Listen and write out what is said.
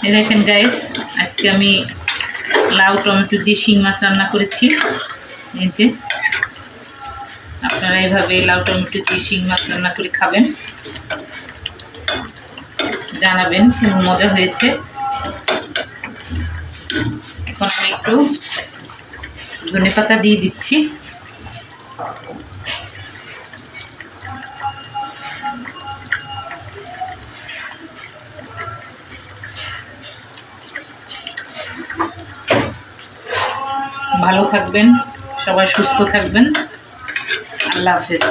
এই দেখেন গাইস, আজকে আমি লাউ টমেটো দিয়ে শিং মাছ রান্না করেছি। এই যে আপনারা এইভাবে লাউ টমেটো দিয়ে শিং মাছ রান্না করে খাবেন, জানাবেন কেমন মজা হয়েছে। এখন আমি একটু ধনেপাতা দিয়ে দিচ্ছি। ভালো থাকবেন, সবাই সুস্থ থাকবেন। আল্লাহ হাফেজ।